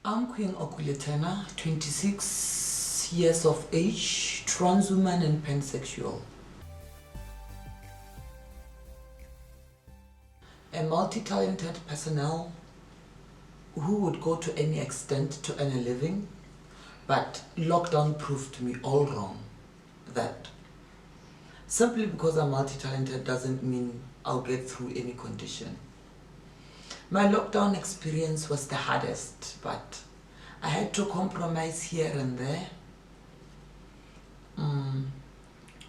I'm Quing 26 years of age, trans woman and pansexual. A multi-talented personnel who would go to any extent to earn a living, but lockdown proved me all wrong. That simply because I'm multi-talented doesn't mean I'll get through any condition. My lockdown experience was the hardest, but I had to compromise here and there.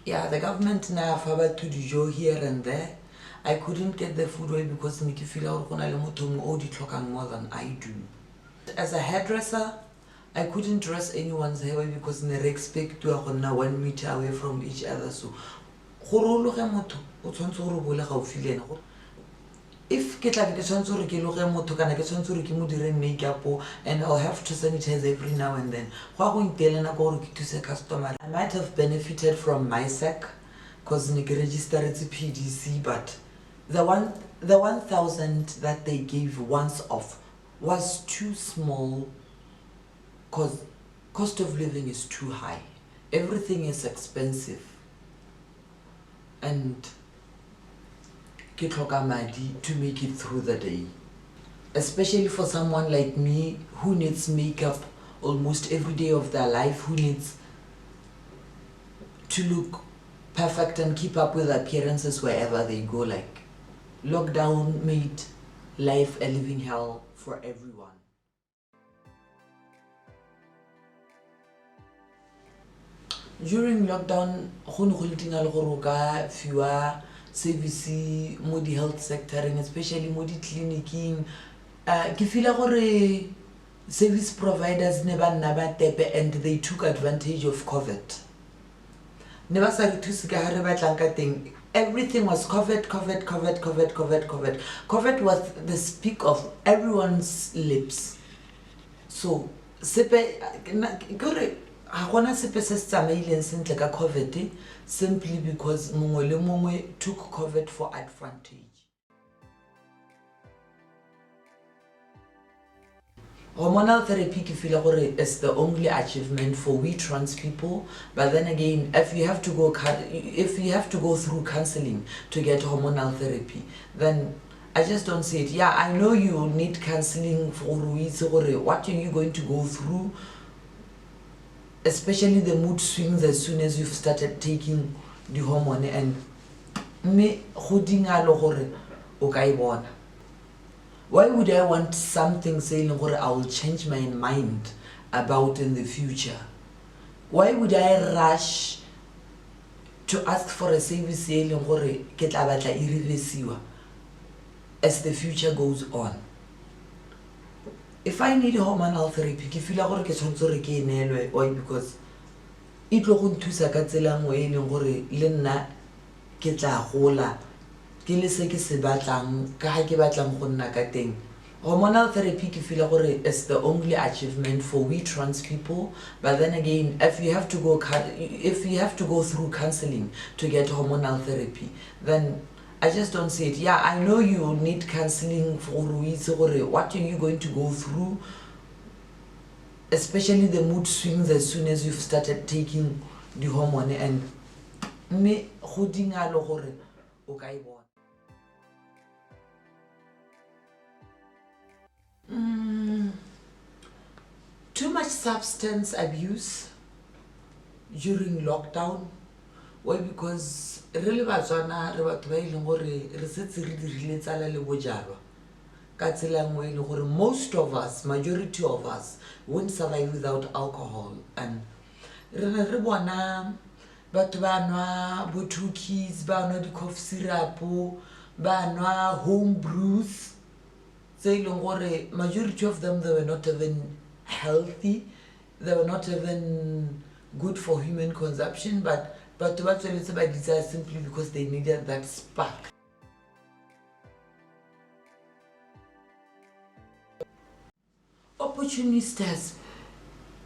The government now favored to do here and there. I couldn't get the food away because I feel more than I do. As a hairdresser, I couldn't dress anyone's hair away because they expect to have 1 meter away from each other. So, if ke tla be ke tshwantse gore ke loge motho kana ke tshwantse gore ke mo dire makeup and I'll have to sanitize every now and then, go iteela nako gore ke thuse customer. I might have benefited from my sec because ne ke registeretse PDC, but the 1,000 that they gave once off was too small because cost of living is too high. Everything is expensive and ke tlhoka madi to make it through the day, especially for someone like me who needs makeup almost every day of their life, who needs to look perfect and keep up with appearances wherever they go. Like, lockdown made life a living hell for everyone. During lockdown, go ne go le dinga le gore o ka fiwa service mo di health sector, especially mo di clinicing. Ke feel gore service providers ne ba nna ba tepe and they took advantage of COVID. Ne ba sa re thuse ka ha re batlang ka teng. Everything was COVID. COVID was the speak of everyone's lips. So sepe gore ha gona sepe se se tsamaileng sentle ka COVID, simply because mongwe le mongwe took COVID for advantage. Hormonal therapy ke feel gore is the only achievement for we trans people, but then again, if you have to go through counseling to get hormonal therapy, then I just don't see it. Yeah, I know you need counseling for what are you going to go through, especially the mood swings as soon as you've started taking the hormone, and me godinga lo gore o ka ibona. Why would I want something saying gore I will change my mind about in the future? Why would I rush to ask for a service gore ke tla batla e reversiwa as the future goes on? If I need hormonal therapy, ke feel gore ke tshwantse gore ke enelwe. Why? Because e tlo go nthusa ka tsela nngwe e leng gore le nna ke tla gola ke le se ke se batlang ka ha ke batlang go nna ka teng. Hormonal therapy ke feel gore is the only achievement for we trans people, but then again, if you have to go through counseling to get hormonal therapy, then I just don't see it. Yeah, I know you need counseling for what are you going to go through, especially the mood swings as soon as you've started taking the hormone, and me godinga lo gore o ka ibona. Too much substance abuse during lockdown. Why? Because really batswana re batho ba ileng gore re setse re dirile tsala le bojalwa ka tsela nngwe le gore most of us, majority of us, won't survive without alcohol. And re bona batho ba nwa bo cookies, ba nwa di cough syrup, ba nwa home brews tse ileng gore majority of them, they were not even healthy, they were not even good for human consumption, but to what ba desire simply because they needed that spark. Opportunists has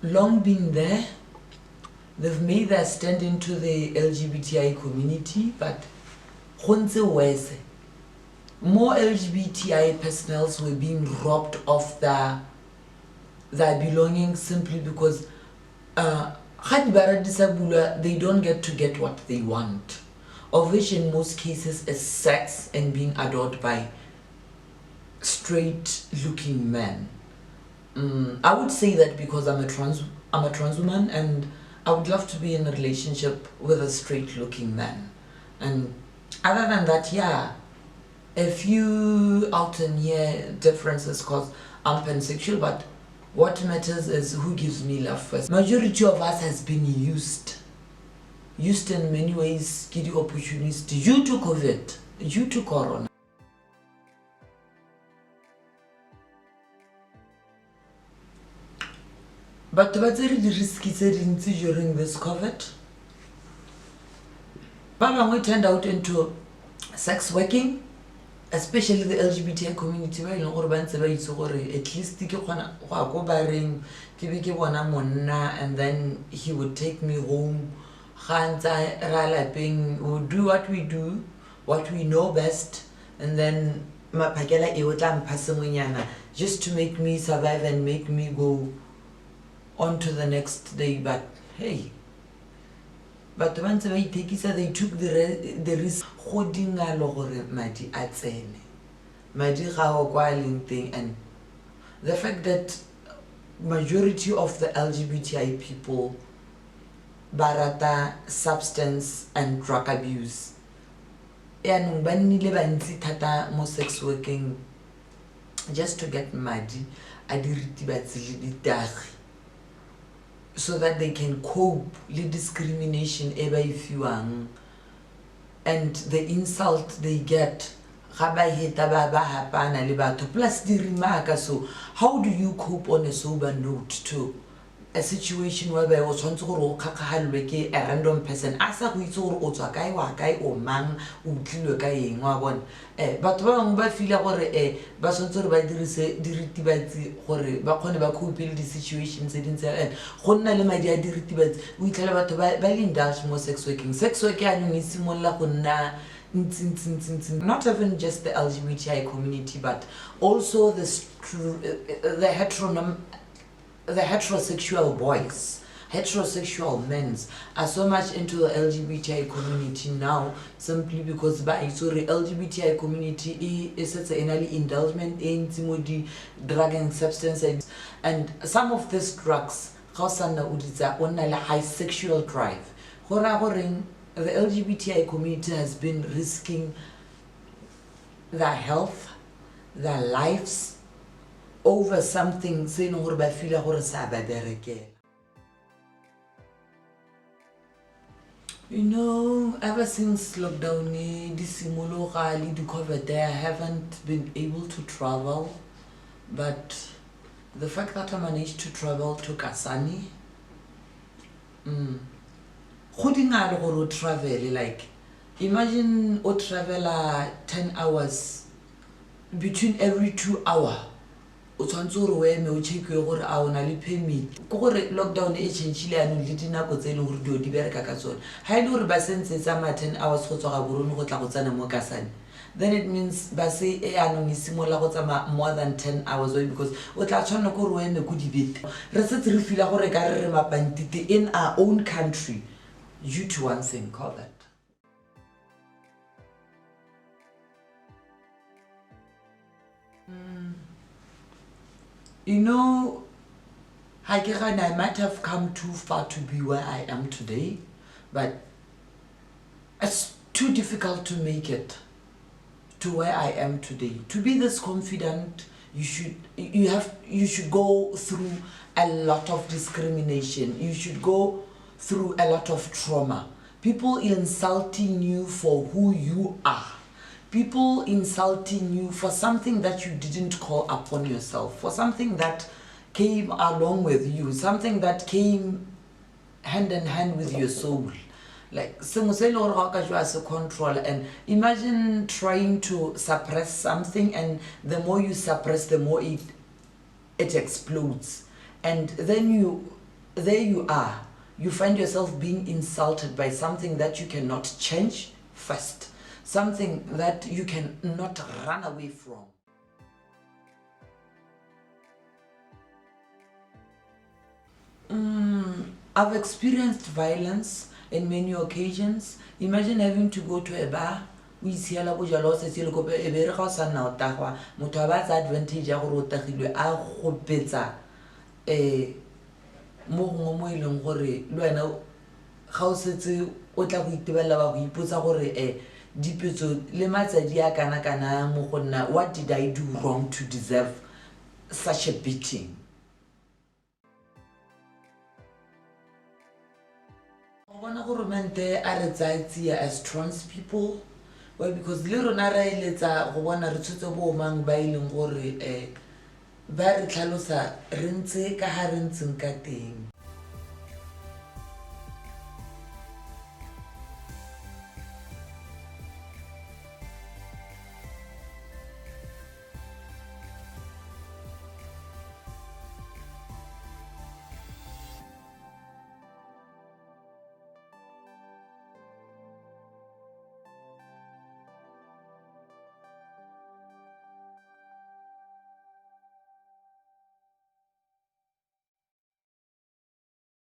long been there. They've made their stand into the LGBTI community, but worse. More LGBTI personnel were being robbed of their their belongings simply because they don't get what they want, of which in most cases is sex and being adored by straight looking men. I would say that because I'm a trans woman, and I would love to be in a relationship with a straight looking man. And other than that, yeah, a few out and here differences because I'm pansexual, but what matters is who gives me love first. Majority of us has been used in many ways, get the opportunities due to COVID, due to Corona. But what's the risky during this COVID? But we turned out into sex working, especially the LGBTI community, where at least and then he would take me home. We'll do what we do, what we know best, and then just to make me survive and make me go on to the next day. But hey, but once they took the risk holding madi thing, and the fact that majority of the LGBTI people barata substance and drug abuse, and mo sex working just to get madi so that they can cope with discrimination and the insult they get. Plus the remark, so how do you cope on a sober note to a situation whereby o tshwantse gore o kgakgagalwe ke a random person a sa go itse gore o tswa kae wa kae o mang o utlwilwe ka eng wa bona. Batho ba bangwe ba feela gore ba tshwantse gore ba dirise diritibatsi gore ba kgone ba cope le di-situation tse dintse, and go nna le madi a diritibatsi o itlhela batho ba le-indulge mo sex working anong e simolola go nna not even just the LGBTI community, but also the heterosexual boys, heterosexual men are so much into the LGBTI community now, simply because the LGBTI community is such an indulgement in drug and substance abuse, and some of these drugs high sexual drive. The LGBTI community has been risking their health, their lives, over something saying gore ba feel gore sa ba berekela. You know, ever since lockdown di simologa le di COVID, I haven't been able to travel, but the fact that I managed to travel to Kasane, go dingale gore o travel, like imagine o travel 10 hours, between every 2 hours o tshwantse gore o eme o check-we gore a o na le permit. Ko gore lockdown e changile anong le dinako tse leng gore dio di bereka ka tsone. Ha ile gore ba sentse tsa ma 10 hours go tswa ga borone go tla go tsana mo Kasane, then it means ba se anong e simolla go tsama more than 10 hours, because o tla tshwana gore o eme go dibete. Re setse re feel gore ka re mapantite in our own country due to one thing called that. You know, I might have come too far to be where I am today, but it's too difficult to make it to where I am today. To be this confident, you should go through a lot of discrimination. You should go through a lot of trauma. People insulting you for who you are. People insulting you for something that you didn't call upon yourself, for something that came along with you, something that came hand in hand with your soul. Like as a control, and imagine trying to suppress something, and the more you suppress, the more it explodes, and then there you are, you find yourself being insulted by something that you cannot change first, something that you cannot run away from. I've experienced violence in many occasions. Imagine having to go to a bar. We see a lot of people a very house and now Tahwa, Mutaba's advantage of Rotahilwe, a hopeta a more long hore, Luana house o tla go itebella ba go ipotsa gore dipetso le matsadi a kana kana mo go nna, what did I do wrong to deserve such a beating? Bona gore mente a re tsaitsi as trans people, well, because le rona ra eletsa go bona re tshotse bo mang ba ileng gore ba re tlhalosa re ntse ka ha re ntseng ka teng.